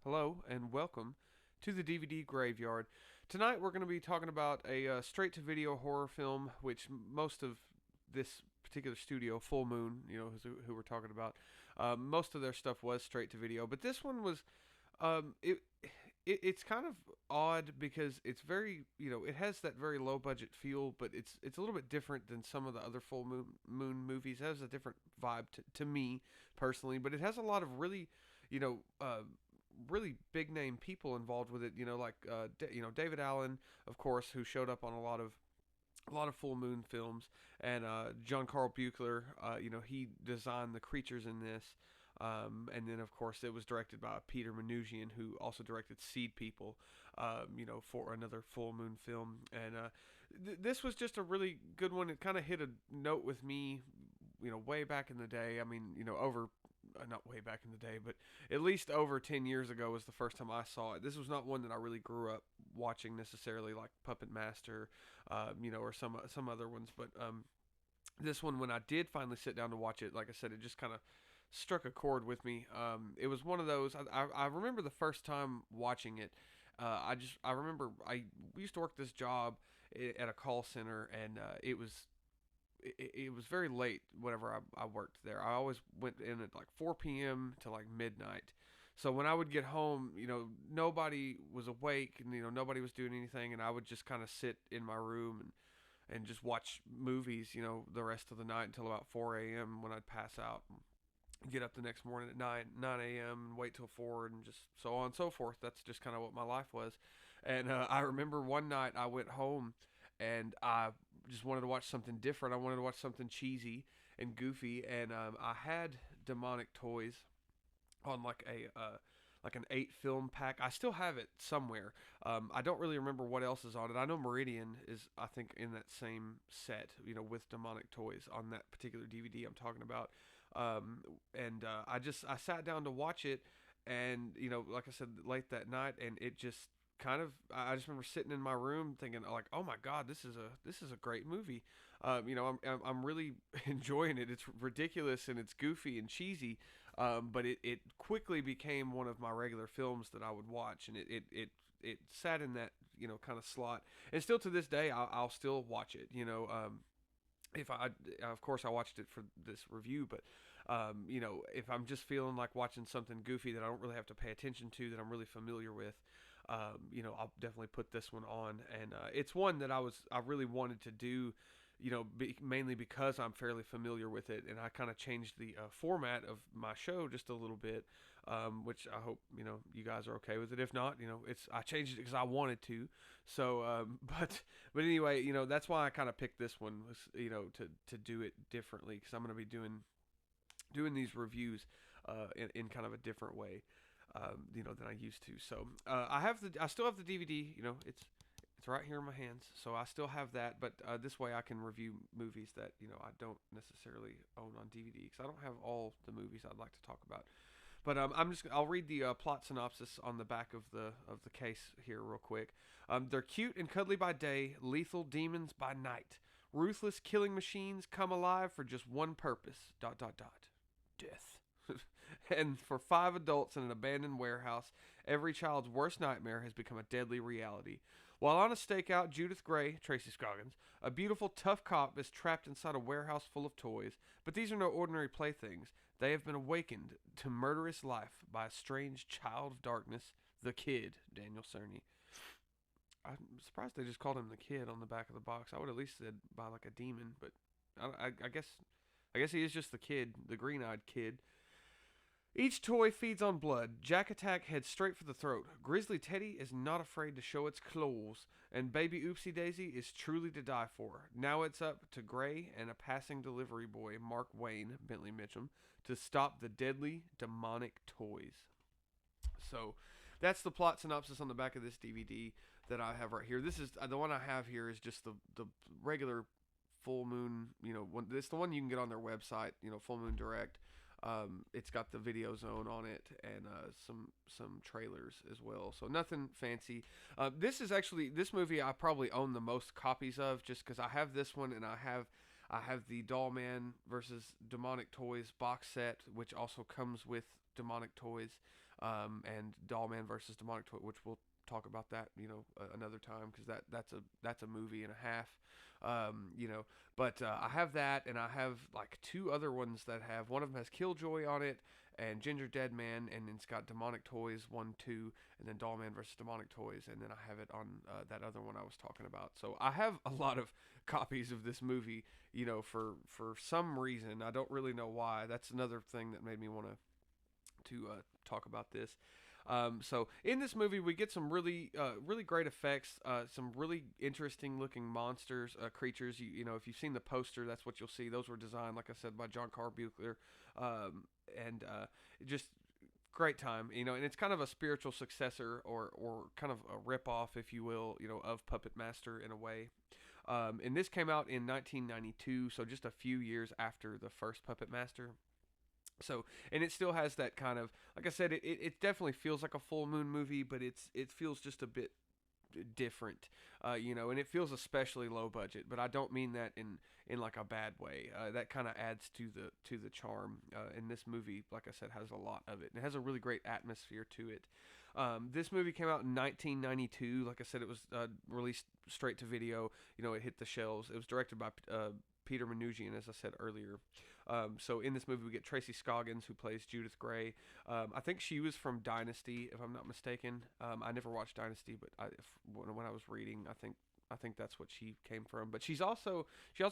Hello and welcome to the DVD Graveyard. Tonight we're going to be talking about a straight-to-video horror film, which most of this particular studio, Full Moon, who we're talking about, most of their stuff was straight-to-video, but this one was it's kind of odd because it's very it has that very low budget feel, but it's a little bit different than some of the other Full Moon movies. It has a different vibe to me personally, but it has a lot of really you know really big name people involved with it. Like David Allen, of course, who showed up on a lot of Full Moon films, and John Carl Buechler. He designed the creatures in this. And then, of course, it was directed by Peter Manoogian, who also directed Seed People, for another Full Moon film. And this was just a really good one. It kind of hit a note with me, way back in the day. I mean, over not way back in the day, but at least over 10 years ago was the first time I saw it. This was not one that I really grew up watching necessarily, like Puppet Master, or some other ones. But this one, when I did finally sit down to watch it, like I said, it just kind of struck a chord with me. It was one of those. I remember the first time watching it. I remember we used to work this job at a call center, and it was very late whenever I worked there. I always went in at like 4 p.m. to like midnight. So when I would get home, nobody was awake, and nobody was doing anything, and I would just kind of sit in my room and just watch movies, the rest of the night until about 4 a.m. when I'd pass out. Get up the next morning at 9 a.m. and wait till 4 and just so on and so forth. That's just kind of what my life was. And I remember one night I went home and I just wanted to watch something different. I wanted to watch something cheesy and goofy, and I had Demonic Toys on like an 8 film pack. I still have it somewhere. I don't really remember what else is on it. I know Meridian is, I think, in that same set, with Demonic Toys on that particular DVD I'm talking about. And I sat down to watch it, and like I said, late that night, and it just kind of I just remember sitting in my room thinking like, oh my god, this is a great movie. I'm really enjoying it. It's ridiculous and it's goofy and cheesy, but it quickly became one of my regular films that I would watch, and it sat in that kind of slot, and still to this day I'll still watch it. If I Of course I watched it for this review, but if I'm just feeling like watching something goofy that I don't really have to pay attention to, that I'm really familiar with, I'll definitely put this one on. And it's one that I really wanted to do, mainly because I'm fairly familiar with it, and I kind of changed the format of my show just a little bit, which I hope you guys are okay with it. If not, I changed it because I wanted to. So, but anyway, that's why I kind of picked this one, was to do it differently, because I'm going to be doing these reviews in kind of a different way, than I used to. So I still have the DVD. It's right here in my hands, so I still have that. But this way I can review movies that I don't necessarily own on DVD, because I don't have all the movies I'd like to talk about. But I'll read the plot synopsis on the back of the case here real quick. They're cute and cuddly by day, lethal demons by night. Ruthless killing machines come alive for just one purpose. Dot dot dot. Death. And for 5 adults in an abandoned warehouse, every child's worst nightmare has become a deadly reality. While on a stakeout, Judith Gray, Tracy Scoggins, a beautiful, tough cop, is trapped inside a warehouse full of toys. But these are no ordinary playthings. They have been awakened to murderous life by a strange child of darkness, the Kid, Daniel Cerny. I'm surprised they just called him the Kid on the back of the box. I would at least said by like a demon, but I guess he is just the Kid, the green-eyed Kid. Each toy feeds on blood. Jack Attack heads straight for the throat. Grizzly Teddy is not afraid to show its claws, and Baby Oopsie Daisy is truly to die for. Now it's up to Gray and a passing delivery boy, Mark Wayne, Bentley Mitchum, to stop the deadly demonic toys. So that's the plot synopsis on the back of this DVD that I have right here. This is the one I have here is just the regular Full Moon. It's the one you can get on their website. Full Moon Direct. It's got the Video Zone on it, and some trailers as well. So nothing fancy. This movie I probably own the most copies of, just because I have this one, and I have the Doll Man versus Demonic Toys box set, which also comes with Demonic Toys. and Dollman versus Demonic Toy, which we'll talk about that, another time, because that's a movie and a half. You know, but I have that, and I have like two other ones that have, one of them has Killjoy on it, and Ginger Dead Man, and it's got Demonic Toys 1, 2, and then Dollman versus Demonic Toys, and then I have it on that other one I was talking about. So I have a lot of copies of this movie, for some reason. I don't really know why. That's another thing that made me want to talk about this. So in this movie, we get some really great effects, some really interesting looking monsters, creatures. If you've seen the poster, that's what you'll see. Those were designed, like I said, by John Carbuckler, and just great time. And it's kind of a spiritual successor, or kind of a rip off, if you will, of Puppet Master in a way. And this came out in 1992, so just a few years after the first Puppet Master. So, and it still has that kind of, like I said, it definitely feels like a full moon movie, but it feels just a bit different, and it feels especially low budget. But I don't mean that in like a bad way. That kind of adds to the charm. And this movie, like I said, has a lot of it. And it has a really great atmosphere to it. This movie came out in 1992. Like I said, it was released straight to video. It hit the shelves. It was directed by Peter Manoogian, as I said earlier. So in this movie, we get Tracy Scoggins, who plays Judith Gray. I think she was from Dynasty, if I'm not mistaken. I never watched Dynasty, but when I was reading, I think that's what she came from. But she also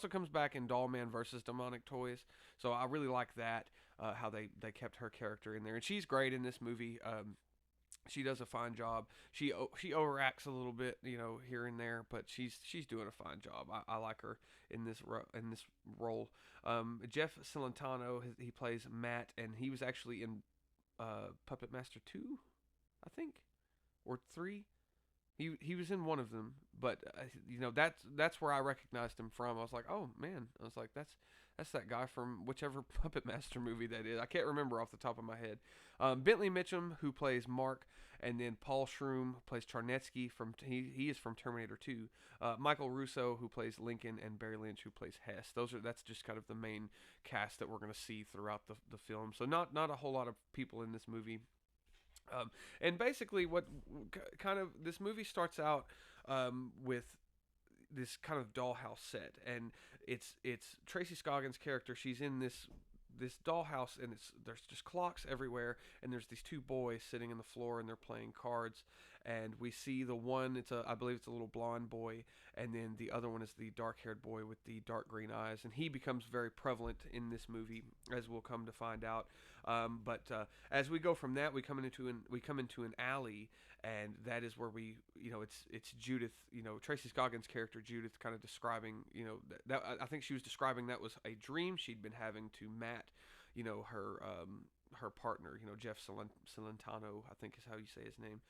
comes back in Dollman versus Demonic Toys. So I really like that, how they kept her character in there, and she's great in this movie. She does a fine job. She overacts a little bit, here and there, but she's doing a fine job. I like her in this role. Jeff Celentano, he plays Matt, and he was actually in Puppet Master 2, I think, or 3. He was in one of them, but that's where I recognized him from. I was like, oh man, I was like, that's that guy from whichever Puppet Master movie that is. I can't remember off the top of my head. Bentley Mitchum, who plays Mark, and then Paul Shroom plays Charnetsky he is from Terminator 2. Michael Russo, who plays Lincoln, and Barry Lynch, who plays Hess. That's just kind of the main cast that we're going to see throughout the film. So not a whole lot of people in this movie. And basically, what kind of this movie starts out with this kind of dollhouse set, and it's Tracy Scoggins' character. She's in this dollhouse, and there's just clocks everywhere, and there's these two boys sitting on the floor, and they're playing cards. And we see the one, I believe it's a little blonde boy, and then the other one is the dark-haired boy with the dark green eyes, and he becomes very prevalent in this movie, as we'll come to find out. But as we go from that, we come into an alley, and that is where it's Judith, Tracy Scoggins' character Judith, kind of describing, that I think she was describing that was a dream she'd been having to Matt, her partner, Jeff Celentano, I think is how you say his name.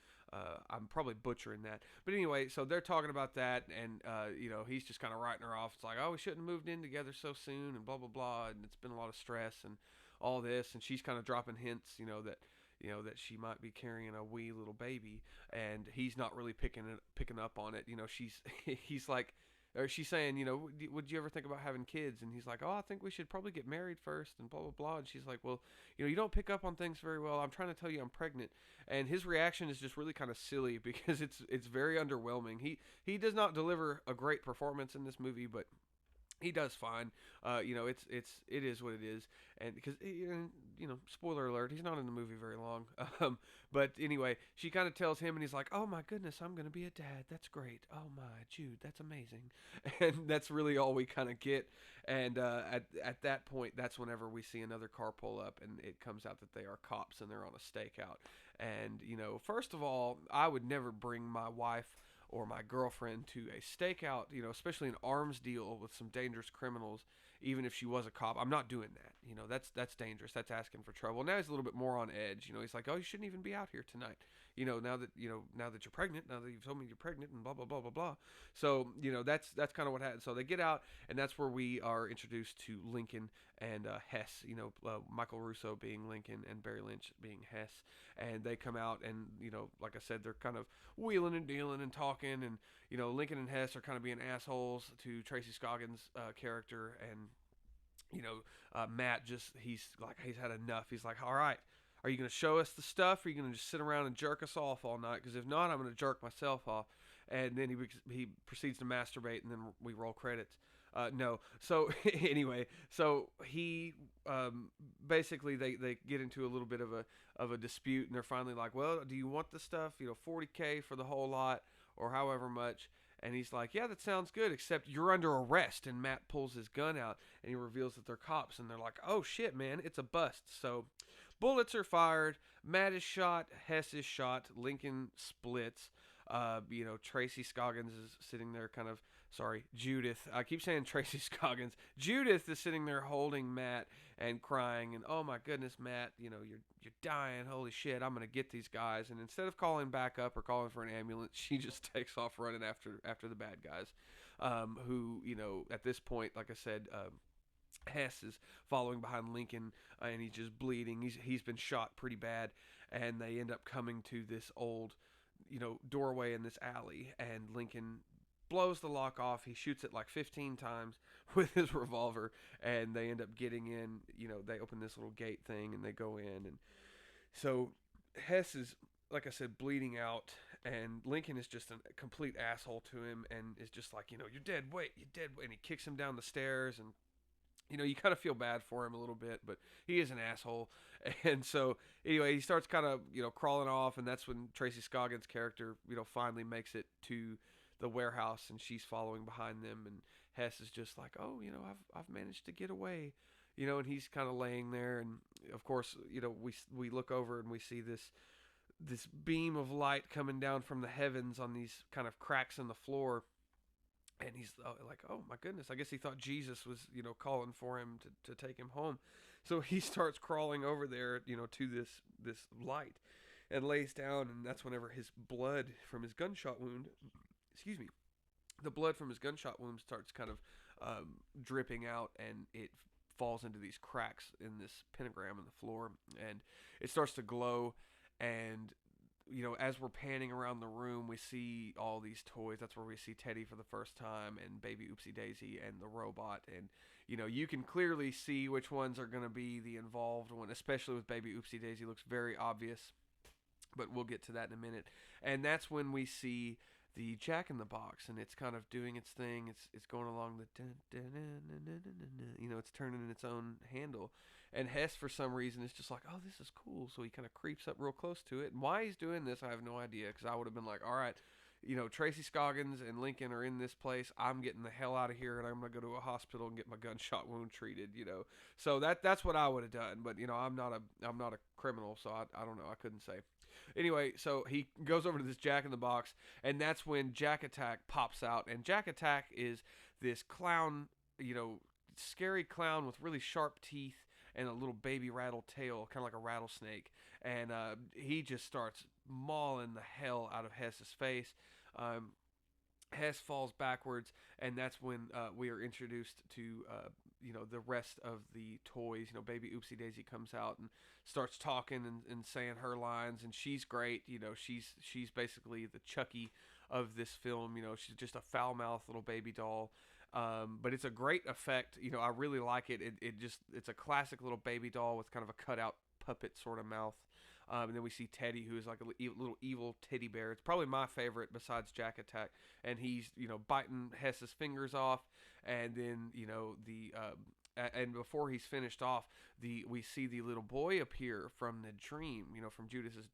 I'm probably butchering that. But anyway, so they're talking about that, and, he's just kind of writing her off. It's like, oh, we shouldn't have moved in together so soon, and blah, blah, blah, and it's been a lot of stress and all this. And she's kind of dropping hints, that she might be carrying a wee little baby, and he's not really picking up on it. He's like, or she's saying, would you ever think about having kids? And he's like, oh, I think we should probably get married first, and blah, blah, blah. And she's like, well, you don't pick up on things very well. I'm trying to tell you I'm pregnant. And his reaction is just really kind of silly, because it's very underwhelming. He does not deliver a great performance in this movie, but he does fine. It is what it is, and because spoiler alert, he's not in the movie very long. But anyway, she kind of tells him, and he's like, "Oh my goodness, I'm gonna be a dad. That's great. Oh my, Jude, that's amazing." And that's really all we kind of get. And at that point, that's whenever we see another car pull up, and it comes out that they are cops, and they're on a stakeout. And first of all, I would never bring my wife or my girlfriend to a stakeout, especially an arms deal with some dangerous criminals, even if she was a cop. I'm not doing that. That's dangerous. That's asking for trouble. Now he's a little bit more on edge. He's like, oh, you shouldn't even be out here tonight. Now that you're pregnant, now that you've told me you're pregnant, and blah, blah, blah, blah, blah. So, that's kind of what happened. So they get out, and that's where we are introduced to Lincoln and Hess, Michael Russo being Lincoln and Barry Lynch being Hess. And they come out, and, like I said, they're kind of wheeling and dealing and talking, and, Lincoln and Hess are kind of being assholes to Tracy Scoggins' character, and, Matt he's had enough. He's like, all right, Are you going to show us the stuff? Or are you going to just sit around and jerk us off all night? Because if not, I'm going to jerk myself off. And then he proceeds to masturbate, and then we roll credits. No. So anyway, so he basically they get into a little bit of a dispute, and they're finally like, well, do you want the stuff? 40K for the whole lot, or however much. And he's like, yeah, that sounds good, except you're under arrest. And Matt pulls his gun out, and he reveals that they're cops. And they're like, oh, shit, man, it's a bust. So bullets are fired. Matt is shot. Hess is shot. Lincoln splits. Tracy Scoggins is sitting there Judith. I keep saying Tracy Scoggins. Judith is sitting there holding Matt and crying, and oh my goodness, Matt, you're dying. Holy shit, I'm gonna get these guys. And instead of calling back up or calling for an ambulance, she just takes off running after the bad guys, who at this point, like I said, Hess is following behind Lincoln, and he's just bleeding. He's been shot pretty bad, and they end up coming to this old doorway in this alley, and Lincoln blows the lock off. He shoots it like 15 times with his revolver, and they end up getting in. They open this little gate thing, and they go in. And so Hess is, like I said, bleeding out, and Lincoln is just a complete asshole to him, and is just like, you're dead weight, you're dead weight. And he kicks him down the stairs, and you kind of feel bad for him a little bit, but he is an asshole. And so, anyway, he starts kind of, crawling off, and that's when Tracy Scoggins' character, finally makes it to the warehouse, and she's following behind them, and Hess is just like, oh, I've managed to get away, and he's kind of laying there, and of course, we look over and we see this beam of light coming down from the heavens on these kind of cracks in the floor. And he's like, oh my goodness, I guess he thought Jesus was, calling for him to take him home. So he starts crawling over there, to this light, and lays down, and that's whenever his blood from his gunshot wound, the blood from his gunshot wound starts kind of dripping out, and it falls into these cracks in this pentagram in the floor, and it starts to glow. And as we're panning around the room, we see all these toys. That's where we see Teddy for the first time, and Baby Oopsie Daisy, and the robot. And you can clearly see which ones are going to be the involved one, especially with Baby Oopsie Daisy. Looks very obvious, but we'll get to that in a minute. And that's when we see the Jack in the Box, and it's kind of doing its thing. It's going along the it's turning its own handle. And Hess, for some reason, is just like, oh, this is cool. So he kind of creeps up real close to it. And why he's doing this, I have no idea, because I would have been like, all right, Tracy Scoggins and Lincoln are in this place. I'm getting the hell out of here, and I'm going to go to a hospital and get my gunshot wound treated, So that's what I would have done. But, I'm not a criminal, so I don't know. I couldn't say. Anyway, so he goes over to this Jack in the Box, and that's when Jack Attack pops out. And Jack Attack is this clown, scary clown with really sharp teeth and a little baby rattle tail, kind of like a rattlesnake. And he just starts mauling the hell out of Hess's face. Hess falls backwards, and that's when we are introduced to the rest of the toys. Baby Oopsie Daisy comes out and starts talking and saying her lines, and she's great. She's basically the Chucky of this film. She's just a foul-mouthed little baby doll. But it's a great effect. I really like it. It's a classic little baby doll with kind of a cutout puppet sort of mouth. And then we see Teddy, who is like a little evil teddy bear. It's probably my favorite besides Jack Attack. And he's, biting Hess's fingers off. And then, and before he's finished off, we see the little boy appear from the dream, from Judith's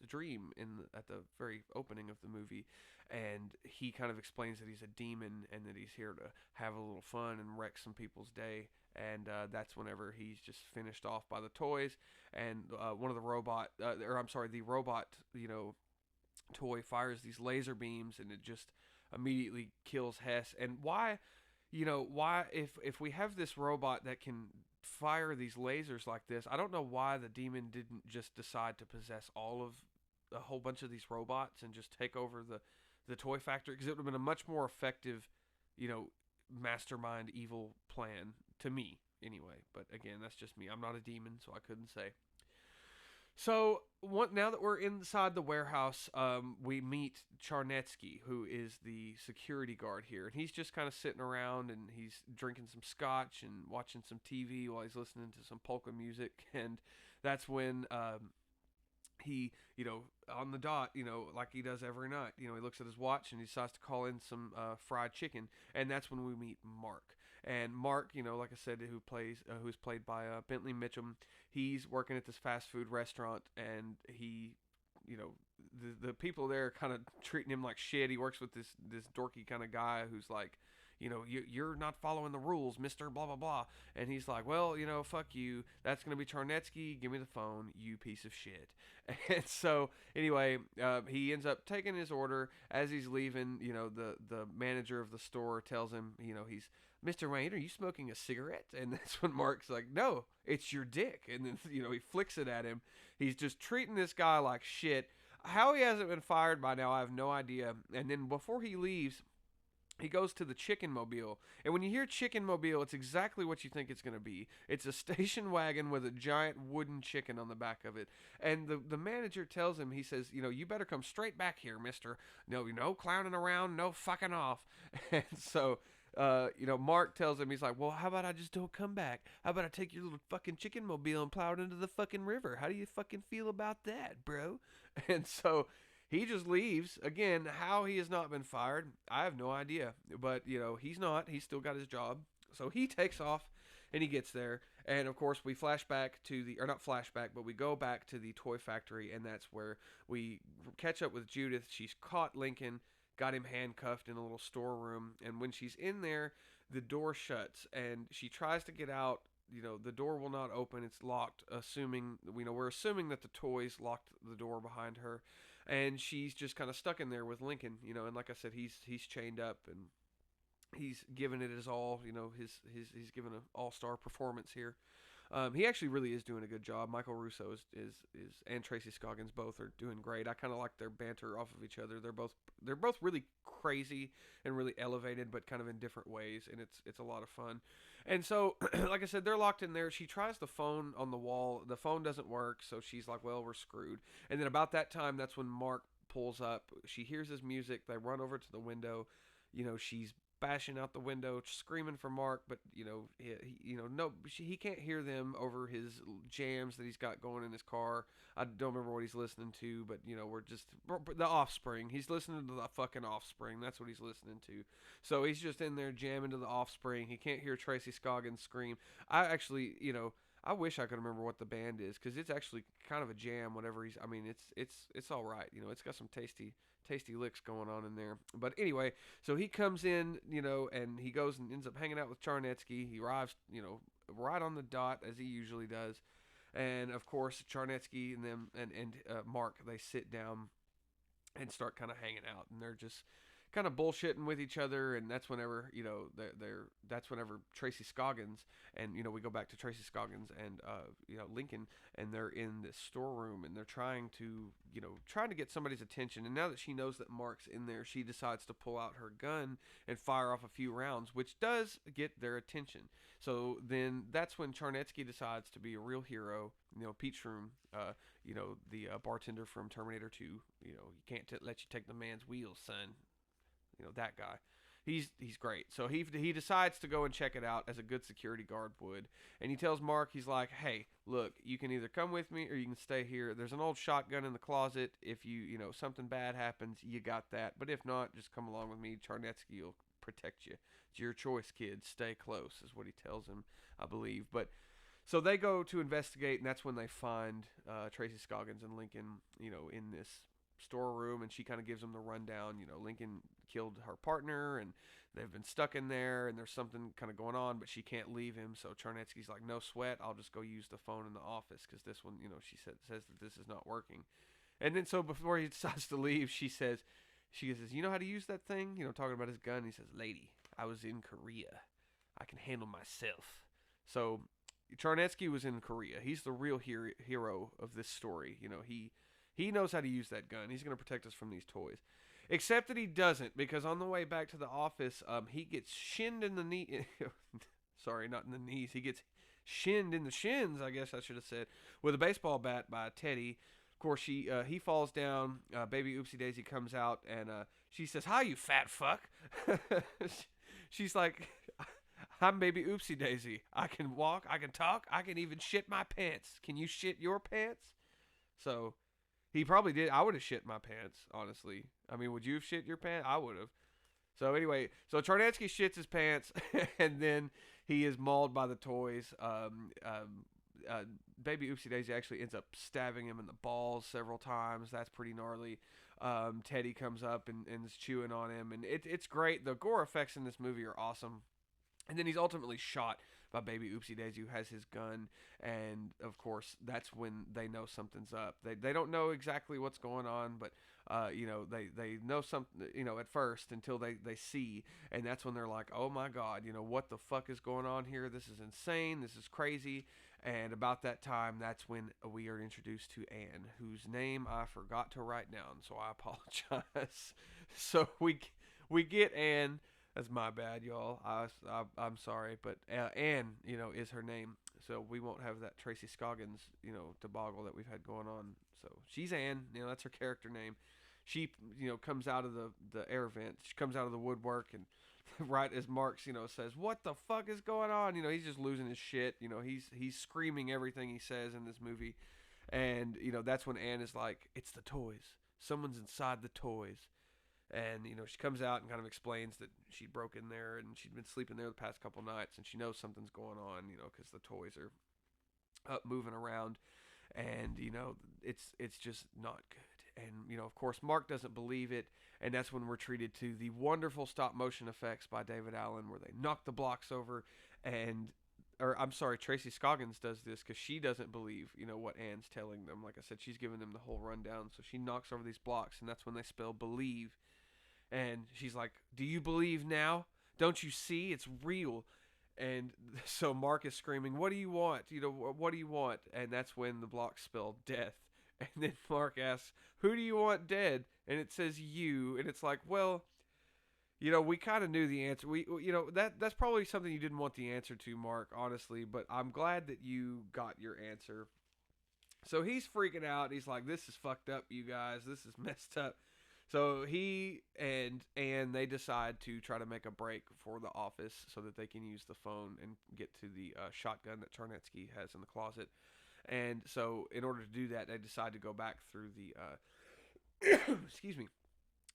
dream at the very opening of the movie. And he kind of explains that he's a demon and that he's here to have a little fun and wreck some people's day. And that's whenever he's just finished off by the toys. And the robot, toy fires these laser beams, and it just immediately kills Hess. And why, if we have this robot that can fire these lasers like this, I don't know why the demon didn't just decide to possess all of a whole bunch of these robots and just take over the toy factory, because it would have been a much more effective, mastermind evil plan to me anyway. But again, that's just me. I'm not a demon, so I couldn't say. So now that we're inside the warehouse, we meet Charnetsky, who is the security guard here, and he's just kind of sitting around, and he's drinking some scotch and watching some TV while he's listening to some polka music. And that's when he, on the dot, like he does every night, he looks at his watch and he decides to call in some fried chicken, and that's when we meet Mark. And Mark, like I said, who's played by Bentley Mitchum. He's working at this fast food restaurant, and he, you know, the people there are kind of treating him like shit. He works with this dorky kind of guy who's like, you're not following the rules, Mister Blah blah blah. And he's like, well, fuck you. That's gonna be Charnetsky. Give me the phone, you piece of shit. And so anyway, he ends up taking his order. As he's leaving, the manager of the store tells him, he's Mr. Wayne, are you smoking a cigarette? And that's when Mark's like, no, it's your dick. And then, he flicks it at him. He's just treating this guy like shit. How he hasn't been fired by now, I have no idea. And then before he leaves, he goes to the Chicken Mobile. And when you hear Chicken Mobile, it's exactly what you think it's going to be. It's a station wagon with a giant wooden chicken on the back of it. And the manager tells him, he says, you better come straight back here, mister. No clowning around, no fucking off. And so, Mark tells him, he's like, well, how about I just don't come back? How about I take your little fucking Chicken Mobile and plow it into the fucking river? How do you fucking feel about that, bro? And so he just leaves. Again, how he has not been fired, I have no idea. But, he's not. He's still got his job. So he takes off and he gets there. And, of course, we flash back to or not flashback, but we go back to the toy factory. And that's where we catch up with Judith. She's caught Lincoln, got him handcuffed in a little storeroom. And when she's in there, the door shuts. And she tries to get out. The door will not open. It's locked, we're assuming that the toys locked the door behind her. And she's just kind of stuck in there with Lincoln, and like I said, he's chained up and he's given it his all, he's given an all-star performance here. He actually really is doing a good job. Michael Russo is and Tracy Scoggins both are doing great. I kind of like their banter off of each other. They're both really crazy and really elevated, but kind of in different ways, and it's a lot of fun. And so, like I said, they're locked in there. She tries the phone on the wall. The phone doesn't work, so she's like, well, we're screwed. And then about that time, that's when Mark pulls up. She hears his music. They run over to the window. She's bashing out the window, screaming for Mark, but he can't hear them over his jams that he's got going in his car. I don't remember what he's listening to, but we're just the Offspring. He's listening to the fucking Offspring. That's what he's listening to. So he's just in there jamming to the Offspring. He can't hear Tracy Scoggins scream. I actually, I wish I could remember what the band is, because it's actually kind of a jam. Whenever it's all right. It's got some tasty licks going on in there. But anyway, so he comes in, and he goes and ends up hanging out with Charnetsky. He arrives, right on the dot, as he usually does. And of course, Charnetsky and them and Mark, they sit down and start kind of hanging out, and they're just kind of bullshitting with each other. And that's whenever that's whenever Tracy Scoggins, and we go back to Tracy Scoggins and Lincoln, and they're in this storeroom, and they're trying to get somebody's attention. And now that she knows that Mark's in there, she decides to pull out her gun and fire off a few rounds, which does get their attention. So then that's when Charnetsky decides to be a real hero. Peachroom, the bartender from Terminator 2, he can't let you take the man's wheels, son. That guy. He's great. So he decides to go and check it out, as a good security guard would. And he tells Mark, he's like, hey, look, you can either come with me or you can stay here. There's an old shotgun in the closet. If something bad happens, you got that. But if not, just come along with me. Charnetsky will protect you. It's your choice, kid. Stay close, is what he tells him, I believe. But so they go to investigate, and that's when they find Tracy Scoggins and Lincoln, in this storeroom, and she kind of gives them the rundown. Lincoln killed her partner, and they've been stuck in there, and there's something kind of going on, but she can't leave him. So Charnetsky's like, no sweat, I'll just go use the phone in the office, because this one, she says that this is not working. And then so before he decides to leave, she says, you know how to use that thing? Talking about his gun. He says, lady, I was in Korea. I can handle myself. So Charnetsky was in Korea. He's the real hero of this story. He knows how to use that gun. He's going to protect us from these toys. Except that he doesn't, because on the way back to the office, he gets shinned in the knee. Sorry, not in the knees. He gets shinned in the shins, I guess I should have said, with a baseball bat by Teddy. Of course, he falls down. Baby Oopsie Daisy comes out, and she says, hi, you fat fuck. She's like, I'm baby Oopsie Daisy. I can walk, I can talk, I can even shit my pants. Can you shit your pants? So he probably did. I would have shit my pants, honestly. I mean, would you have shit your pants? I would have. So anyway, so Charnetsky shits his pants, and then he is mauled by the toys. Uh, Baby Oopsie Daisy actually ends up stabbing him in the balls several times. That's pretty gnarly. Teddy comes up and is chewing on him, and it's great. The gore effects in this movie are awesome. And then he's ultimately shot by Baby Oopsie Daisy, who has his gun. And of course, that's when they know something's up. They don't know exactly what's going on, but they know something, at first until they see, and that's when they're like, oh my God, what the fuck is going on here? This is insane. This is crazy. And about that time, that's when we are introduced to Anne, whose name I forgot to write down, so I apologize. So we get Anne. That's my bad, y'all. I'm sorry, but Anne, is her name, so we won't have that Tracy Scoggins, debacle that we've had going on. So she's Anne, that's her character name. She, comes out of the air vent. She comes out of the woodwork, and right as Marks, says, "What the fuck is going on?" He's just losing his shit. He's screaming everything he says in this movie, and that's when Anne is like, "It's the toys. Someone's inside the toys." And she comes out and kind of explains that she broke in there and she'd been sleeping there the past couple nights, and she knows something's going on, because the toys are up moving around, and it's just not good. And of course, Mark doesn't believe it, and that's when we're treated to the wonderful stop motion effects by David Allen, where they knock the blocks over, and or I'm sorry, Tracy Scoggins does this because she doesn't believe, what Anne's telling them. Like I said, she's giving them the whole rundown, so she knocks over these blocks, and that's when they spell believe. And she's like, "Do you believe now? Don't you see? It's real." And so Mark is screaming, "What do you want? What do you want?" And that's when the block spell death. And then Mark asks, "Who do you want dead?" And it says you. And it's like, well, we kind of knew the answer. That's probably something you didn't want the answer to, Mark, honestly. But I'm glad that you got your answer. So he's freaking out. He's like, "This is fucked up, you guys. This is messed up." So he and they decide to try to make a break for the office so that they can use the phone and get to the shotgun that Charnetsky has in the closet. And so in order to do that, they decide to go back through the excuse me.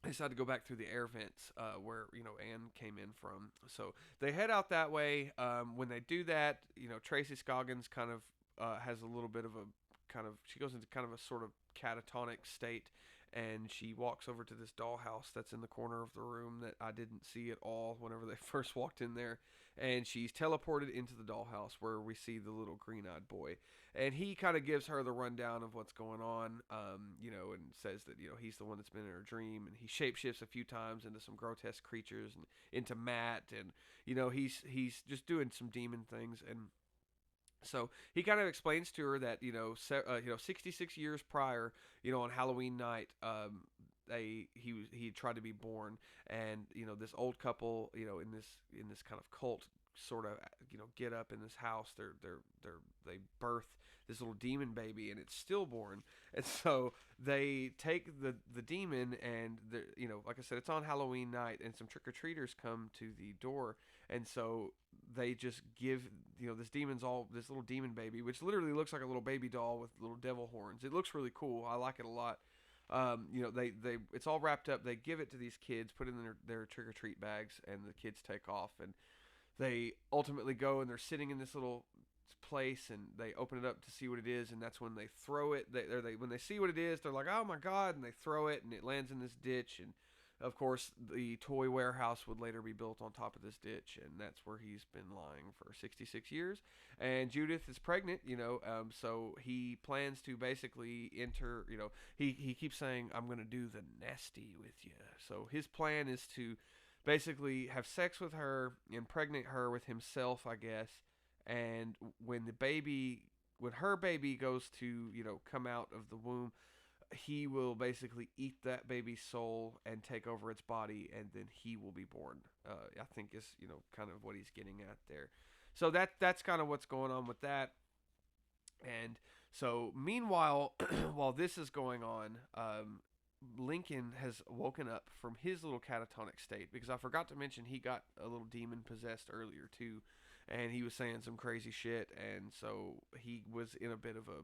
They decide to go back through the air vents where Anne came in from. So they head out that way. When they do that, Tracy Scoggins kind of has a little bit of a she goes into kind of a sort of catatonic state, and she walks over to this dollhouse that's in the corner of the room that I didn't see at all whenever they first walked in there, and she's teleported into the dollhouse where we see the little green-eyed boy, and he kind of gives her the rundown of what's going on, and says that he's the one that's been in her dream, and he shapeshifts a few times into some grotesque creatures and into Matt, and he's just doing some demon things. And so he kind of explains to her that 66 years prior, on Halloween night, he tried to be born, and this old couple, in this kind of cult sort of get up in this house, they birth this little demon baby, and it's stillborn, and so they take the demon, and like I said, it's on Halloween night, and some trick-or-treaters come to the door, and so they just give this little demon baby, which literally looks like a little baby doll with little devil horns. It looks really cool. I like it a lot. They it's all wrapped up. They give it to these kids, put it in their trick-or-treat bags, and the kids take off, and they ultimately go, and they're sitting in this little place, and they open it up to see what it is, and that's when they throw it. When they see what it is, they're like, "Oh my God," and they throw it, and it lands in this ditch. And of course, the toy warehouse would later be built on top of this ditch, and that's where he's been lying for 66 years. And Judith is pregnant, so he plans to basically enter, he keeps saying, "I'm going to do the nasty with you." So his plan is to basically have sex with her, impregnate her with himself, I guess. And when her baby goes to, come out of the womb, he will basically eat that baby's soul and take over its body, and then he will be born. I think is kind of what he's getting at there. So that's kind of what's going on with that. And so meanwhile, while this is going on, Lincoln has woken up from his little catatonic state, because I forgot to mention he got a little demon possessed earlier too, and he was saying some crazy shit, and so he was in a bit of a,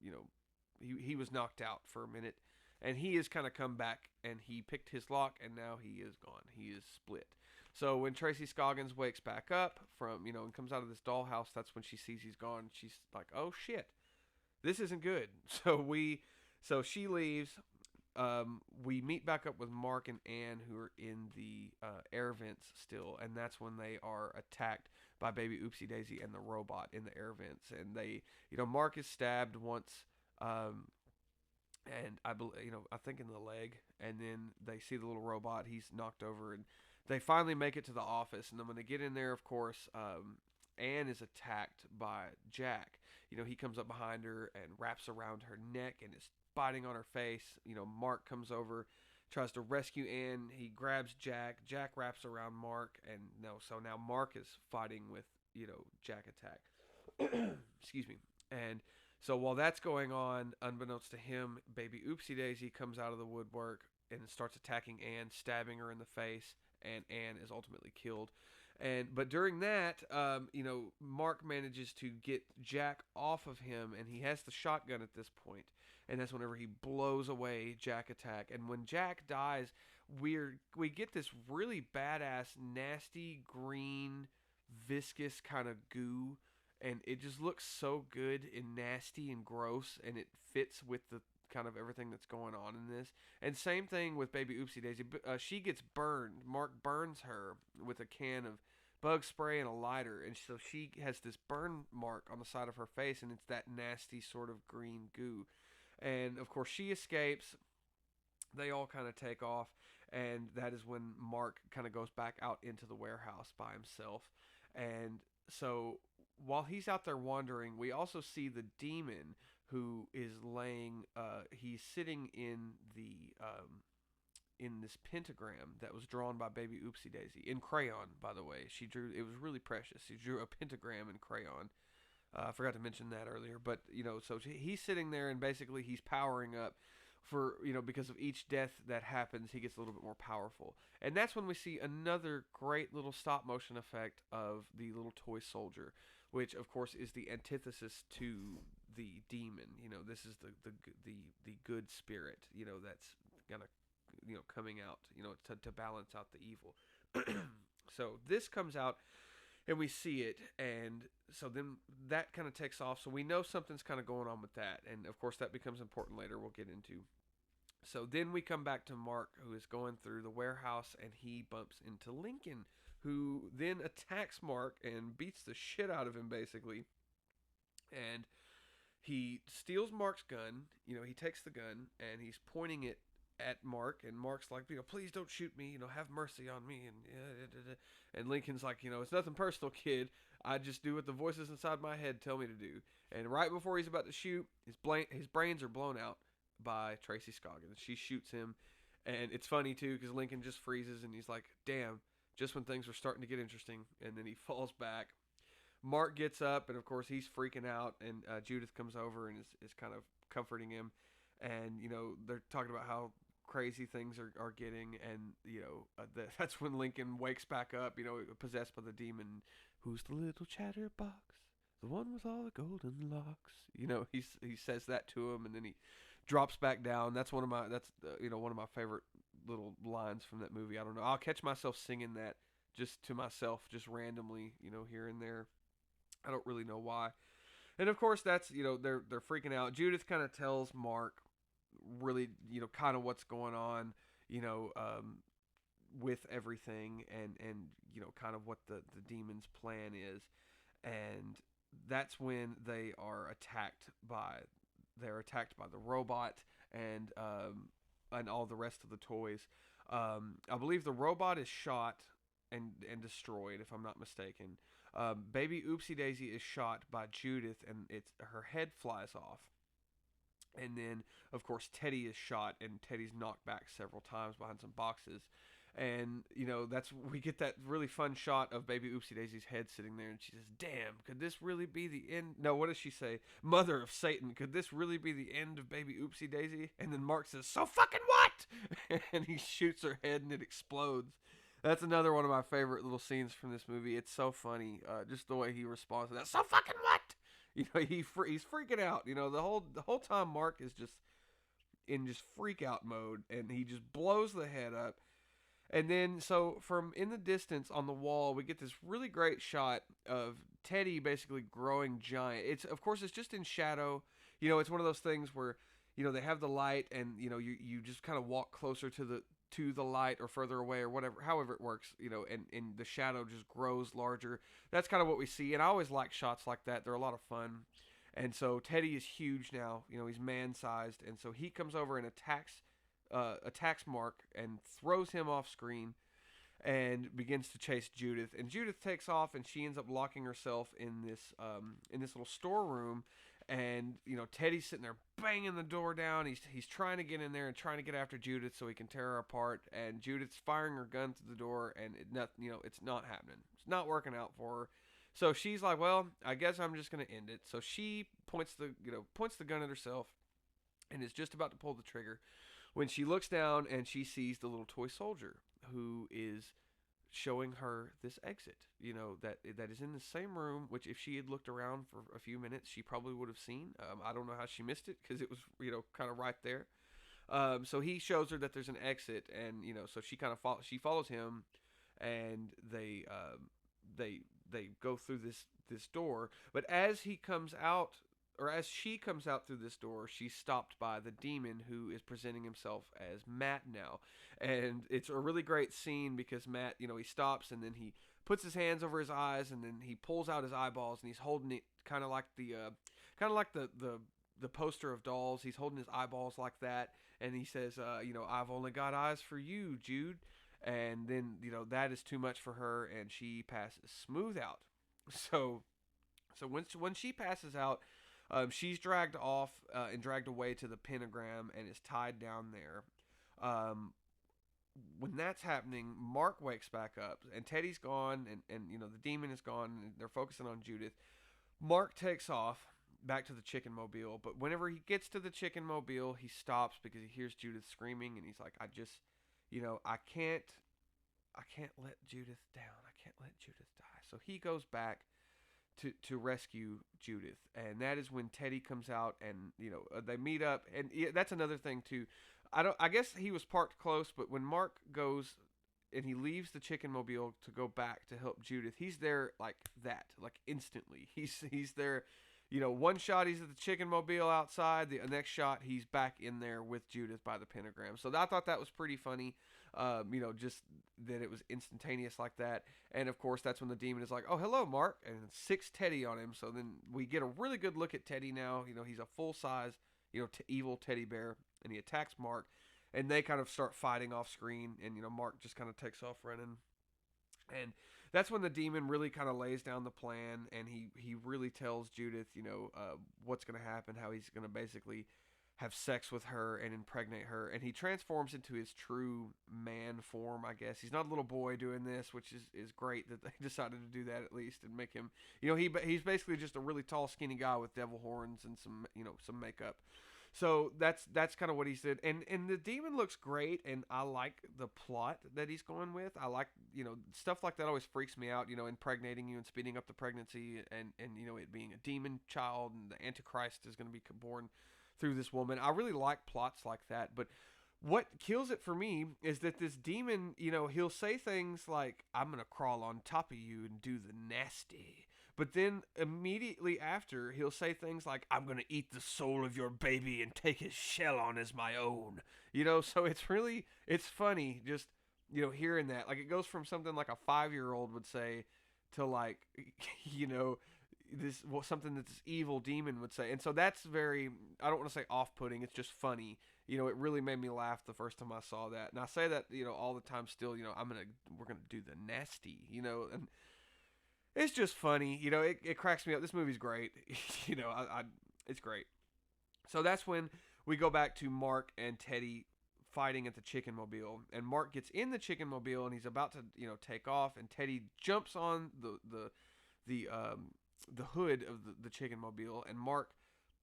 you know, he was knocked out for a minute, and he has kind of come back, and he picked his lock, and now he is gone. He is split. So when Tracy Scoggins wakes back up from, and comes out of this dollhouse, that's when she sees he's gone. She's like, "Oh shit, this isn't good." So she leaves. We meet back up with Mark and Anne, who are in the air vents still, and that's when they are attacked by Baby Oopsie Daisy and the robot in the air vents. And Mark is stabbed once, and I think in the leg, and then they see the little robot. He's knocked over, and they finally make it to the office. And then when they get in there, of course, Anne is attacked by Jack. He comes up behind her and wraps around her neck and is biting on her face. Mark comes over, tries to rescue Anne. He grabs Jack. Jack wraps around Mark, and so now Mark is fighting with Jack Attack. Excuse me. And so while that's going on, unbeknownst to him, Baby Oopsie Daisy comes out of the woodwork and starts attacking Anne, stabbing her in the face, and Anne is ultimately killed. But during that, Mark manages to get Jack off of him, and he has the shotgun at this point. And that's whenever he blows away Jack Attack. And when Jack dies, we get this really badass, nasty green, viscous kind of goo, and it just looks so good and nasty and gross, and it fits with the kind of everything that's going on in this. And same thing with Baby Oopsie Daisy. She gets burned. Mark burns her with a can of bug spray and a lighter, and so she has this burn mark on the side of her face, and it's that nasty sort of green goo. And of course she escapes. They all kind of take off, and that is when Mark kind of goes back out into the warehouse by himself. And so while he's out there wandering, we also see the demon, who is laying. He's sitting in this pentagram that was drawn by Baby Oopsie Daisy in crayon. By the way, she drew. It was really precious. She drew a pentagram in crayon. I forgot to mention that earlier, but so he's sitting there, and basically he's powering up for because of each death that happens, he gets a little bit more powerful. And that's when we see another great little stop motion effect of the little toy soldier, which of course is the antithesis to the demon. This is the good spirit. That's gonna coming out. To balance out the evil. So this comes out, and we see it, and so then that kind of takes off. So we know something's kind of going on with that, and of course that becomes important later. We'll get into. So then we come back to Mark, who is going through the warehouse, and he bumps into Lincoln, who then attacks Mark and beats the shit out of him, basically. And he steals Mark's gun. He takes the gun, and he's pointing it at Mark, and Mark's like, "Please don't shoot me, have mercy on me." And Lincoln's like, "It's nothing personal, kid. I just do what the voices inside my head tell me to do." And right before he's about to shoot, his brains are blown out by Tracy Scoggins. She shoots him, and it's funny too, because Lincoln just freezes, and he's like, "Damn," just when things were starting to get interesting, and then he falls back. Mark gets up, and of course he's freaking out, and Judith comes over and is kind of comforting him, and they're talking about how crazy things are getting, and that's when Lincoln wakes back up, possessed by the demon. "Who's the little chatterbox, the one with all the golden locks?" He says that to him, and then he drops back down. That's one of my favorite little lines from that movie. I don't know, I'll catch myself singing that just to myself, just randomly, here and there. I don't really know why. And of course that's they're freaking out. Judith kind of tells Mark really kind of what's going on with everything, and kind of what the demon's plan is. And that's when they're attacked by the robot, and all the rest of the toys. I believe the robot is shot and destroyed, if I'm not mistaken. Baby Oopsie Daisy is shot by Judith, and her head flies off. And then, of course, Teddy is shot, and Teddy's knocked back several times behind some boxes. And that's we get that really fun shot of baby Oopsie Daisy's head sitting there, and she says, "Damn, could this really be the end?" No, what does she say? Mother of Satan, could this really be the end of baby Oopsie Daisy? And then Mark says, "So fucking what?" And he shoots her head, and it explodes. That's another one of my favorite little scenes from this movie. It's so funny, just the way he responds to that. So fucking what? He's freaking out. The whole time Mark is just in just freak out mode, and he just blows the head up. And then, so from in the distance on the wall, we get this really great shot of Teddy basically growing giant. Of course, it's just in shadow. It's one of those things where, they have the light, and you just kind of walk closer to the light or further away or whatever, however it works. And the shadow just grows larger. That's kind of what we see, and I always like shots like that. They're a lot of fun. And so Teddy is huge now. He's man-sized, and so he comes over and attacks Mark and throws him off screen and begins to chase Judith. And Judith takes off, and she ends up locking herself in this little storeroom. And Teddy's sitting there banging the door down. He's trying to get in there and trying to get after Judith so he can tear her apart. And Judith's firing her gun through the door, and it's not happening. It's not working out for her. So she's like, well, I guess I'm just gonna end it. So she points the gun at herself, and is just about to pull the trigger when she looks down and she sees the little toy soldier who is showing her this exit. That is in the same room. Which, if she had looked around for a few minutes, she probably would have seen. I don't know how she missed it because it was kind of right there. So he shows her that there's an exit, and so she kind of she follows him, and they go through this door. But as he comes out, or as she comes out through this door, she's stopped by the demon, who is presenting himself as Matt now. And it's a really great scene because Matt, he stops, and then he puts his hands over his eyes, and then he pulls out his eyeballs, and he's holding it kind of like the poster of Dolls. He's holding his eyeballs like that, and he says, "I've only got eyes for you, Jude." And then, that is too much for her, and she passes smooth out. So when she passes out, she's dragged off and dragged away to the pentagram and is tied down there. When that's happening, Mark wakes back up, and Teddy's gone, and the demon is gone, and they're focusing on Judith. Mark takes off back to the chicken mobile, but whenever he gets to the chicken mobile, he stops because he hears Judith screaming, and he's like, I can't let Judith down. I can't let Judith die. So he goes back to rescue Judith, and that is when Teddy comes out, and they meet up. And that's another thing too. I guess he was parked close, but when Mark goes and he leaves the chicken mobile to go back to help Judith, he's there like that, like instantly. He's there. One shot he's at the chicken mobile outside. The next shot he's back in there with Judith by the pentagram. So I thought that was pretty funny. Just that it was instantaneous like that. And of course, that's when the demon is like, "Oh, hello, Mark," and six Teddy on him. So then we get a really good look at Teddy now. He's a full size, evil teddy bear, and he attacks Mark, and they kind of start fighting off screen. And Mark just kind of takes off running. And that's when the demon really kind of lays down the plan, and he really tells Judith, what's going to happen, how he's going to basically have sex with her and impregnate her, and he transforms into his true man form, I guess. He's not a little boy doing this, which is great that they decided to do that at least, and make him, he's basically just a really tall, skinny guy with devil horns and some makeup. So that's kind of what he said, and the demon looks great, and I like the plot that he's going with. I like stuff like that always freaks me out. Impregnating you and speeding up the pregnancy, and it being a demon child, and the Antichrist is going to be born through this woman. I really like plots like that, but what kills it for me is that this demon, he'll say things like, "I'm going to crawl on top of you and do the nasty." But then immediately after, he'll say things like, "I'm going to eat the soul of your baby and take his shell on as my own." So it's funny just, hearing that. Like, it goes from something like a 5-year-old would say to like, something that this evil demon would say. And so that's very, I don't want to say off-putting, it's just funny. It really made me laugh the first time I saw that. And I say that, all the time still, we're going to do the nasty, and it's just funny. It cracks me up. This movie's great. It's great. So that's when we go back to Mark and Teddy fighting at the Chicken Mobile, and Mark gets in the Chicken Mobile, and he's about to take off, and Teddy jumps on the hood of the Chicken Mobile, and Mark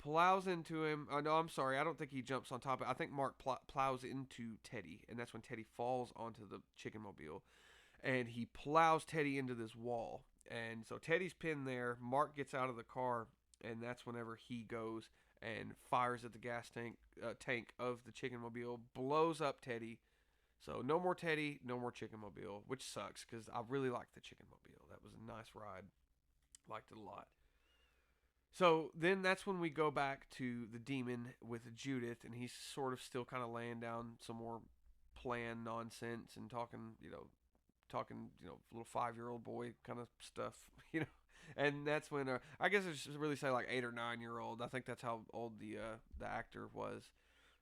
plows into him. Oh no, I'm sorry. I don't think he jumps on top of it. I think Mark plows into Teddy, and that's when Teddy falls onto the Chicken Mobile, and he plows Teddy into this wall. And so Teddy's pinned there. Mark gets out of the car, and that's whenever he goes and fires at the gas tank of the Chicken Mobile, blows up Teddy. So no more Teddy, no more Chicken Mobile, which sucks because I really liked the Chicken Mobile. That was a nice ride. Liked it a lot. So then that's when we go back to the demon with Judith, and he's sort of still kind of laying down some more plan nonsense and talking, little 5-year-old boy kind of stuff, you know. And that's when I guess I should really say like 8 or 9 year old. I think that's how old the actor was.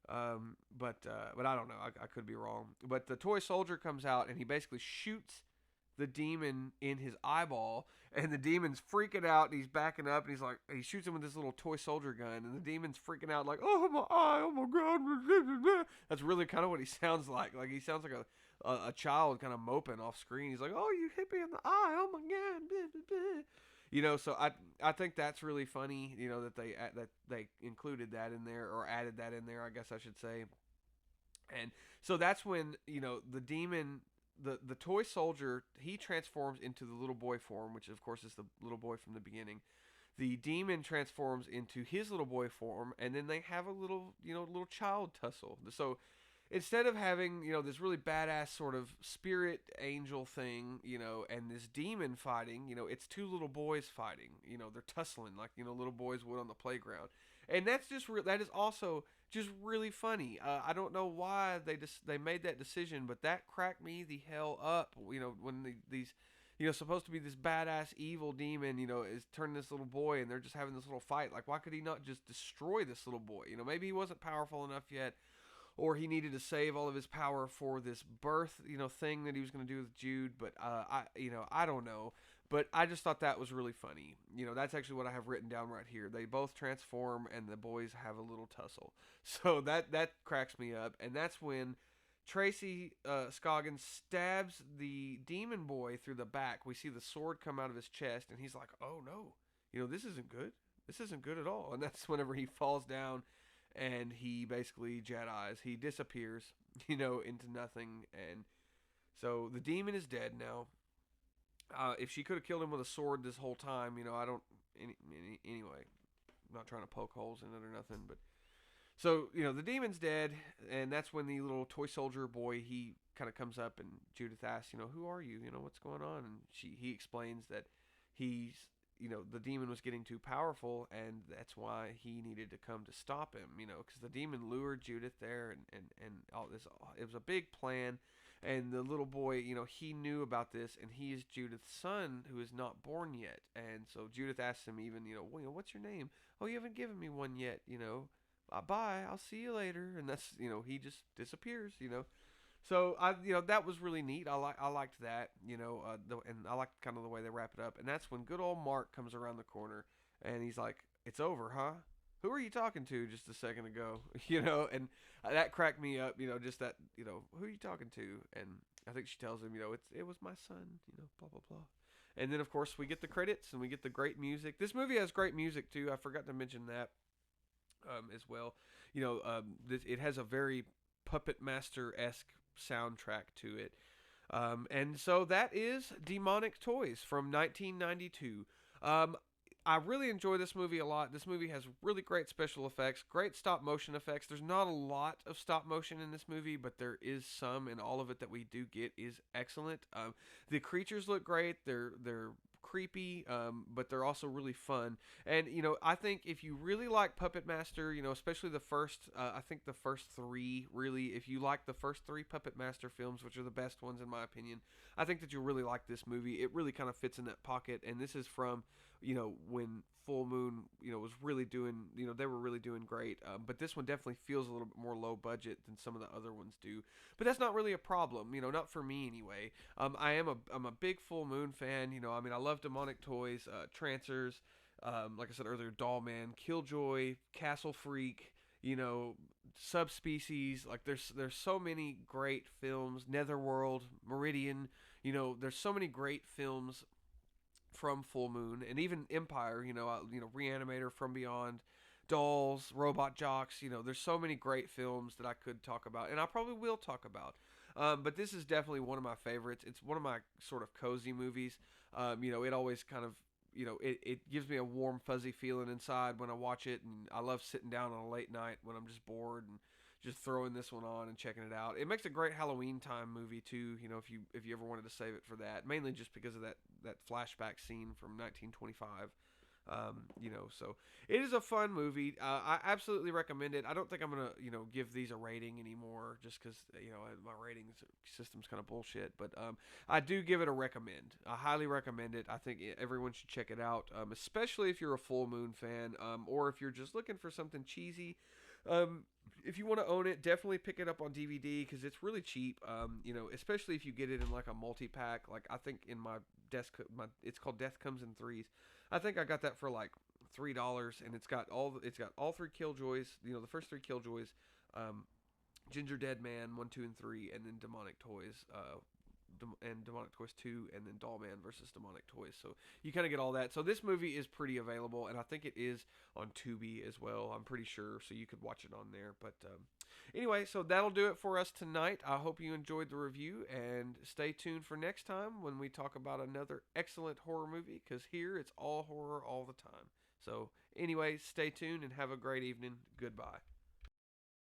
But I don't know. I could be wrong. But the toy soldier comes out and he basically shoots the demon in his eyeball, and the demon's freaking out, and he's backing up, and he shoots him with this little toy soldier gun, and the demon's freaking out like, oh my eye, oh my god. That's really kind of what he sounds like. Like he sounds like a child kind of moping off screen. He's like, oh, you hit me in the eye, oh my god. So I think that's really funny, that they included that in there, or added that in there, I guess I should say. And so that's when, the demon, the toy soldier, he transforms into the little boy form, which of course is the little boy from the beginning. The demon transforms into his little boy form, and then they have a little child tussle. So instead of having, this really badass sort of spirit angel thing, and this demon fighting, it's two little boys fighting. They're tussling like, little boys would on the playground. And that's that is also just really funny. I don't know why they made that decision, but that cracked me the hell up. When these supposed to be this badass evil demon, is turning this little boy, and they're just having this little fight. Like, why could he not just destroy this little boy? Maybe he wasn't powerful enough yet, or he needed to save all of his power for this birth, thing that he was going to do with Jude. But I don't know. But I just thought that was really funny. That's actually what I have written down right here. They both transform, and the boys have a little tussle. So that cracks me up. And that's when Tracy Scoggins stabs the demon boy through the back. We see the sword come out of his chest, and he's like, oh no, this isn't good. This isn't good at all. And that's whenever he falls down, and he basically Jedi's. He disappears, into nothing. And so the demon is dead now. If she could have killed him with a sword this whole time, I don't. Anyway, I'm not trying to poke holes in it or nothing, but so the demon's dead, and that's when the little toy soldier boy, he kind of comes up, and Judith asks, who are you? What's going on? And he explains that he's, the demon was getting too powerful, and that's why he needed to come to stop him, because the demon lured Judith there, and all this. It was a big plan. And the little boy, he knew about this, and he is Judith's son, who is not born yet. And so Judith asks him even, what's your name? Oh, you haven't given me one yet, Bye, I'll see you later. And that's, he just disappears, So that was really neat. I liked that, and I liked kind of the way they wrap it up. And that's when good old Mark comes around the corner, and he's like, it's over, huh? Who are you talking to just a second ago? And that cracked me up, just that, who are you talking to? And I think she tells him, it was my son, blah, blah, blah. And then, of course, we get the credits, and we get the great music. This movie has great music, too. I forgot to mention that as well. It has a very Puppet Master-esque soundtrack to it. And so that is Demonic Toys from 1992. I really enjoy this movie a lot. This movie has really great special effects, great stop motion effects. There's not a lot of stop motion in this movie, but there is some, and all of it that we do get is excellent. The creatures look great. They're creepy, but they're also really fun. And I think if you really like Puppet Master, especially the first, I think the first three, really, if you like the first three Puppet Master films, which are the best ones in my opinion, I think that you'll really like this movie. It really kind of fits in that pocket, and this is from when Full Moon, was really doing, they were really doing great. But this one definitely feels a little bit more low budget than some of the other ones do. But that's not really a problem, not for me anyway. I'm a big Full Moon fan. I love Demonic Toys, Trancers, like I said earlier, Doll Man, Killjoy, Castle Freak, subspecies. Like there's so many great films. Netherworld, Meridian. There's so many great films from Full Moon, and even Empire. Reanimator, From Beyond, Dolls, Robot Jocks. There's so many great films that I could talk about, and I probably will talk about. But this is definitely one of my favorites. It's one of my sort of cozy movies. It always kind of it gives me a warm fuzzy feeling inside when I watch it, and I love sitting down on a late night when I'm just bored and just throwing this one on and checking it out. It makes a great Halloween time movie too. If you ever wanted to save it for that, mainly just because of that flashback scene from 1925. So it is a fun movie. I absolutely recommend it. I don't think I'm gonna give these a rating anymore, just because my rating system's kind of bullshit. But I do give it a recommend. I highly recommend it. I think everyone should check it out, especially if you're a Full Moon fan, or if you're just looking for something cheesy. If you want to own it, definitely pick it up on DVD because it's really cheap. Especially if you get it in like a multi pack. Like I think in my it's called Death Comes in Threes. I think I got that for like $3, and it's got all three Killjoys. The first three Killjoys, Ginger Dead Man 1, 2, and 3, and then Demonic Toys. And Demonic Toys 2, and then Dollman versus Demonic Toys. So you kind of get all that. So this movie is pretty available, and I think it is on Tubi as well. I'm pretty sure, so you could watch it on there. But anyway, so that'll do it for us tonight. I hope you enjoyed the review, and stay tuned for next time when we talk about another excellent horror movie, because here it's all horror all the time. So anyway, stay tuned and have a great evening. Goodbye.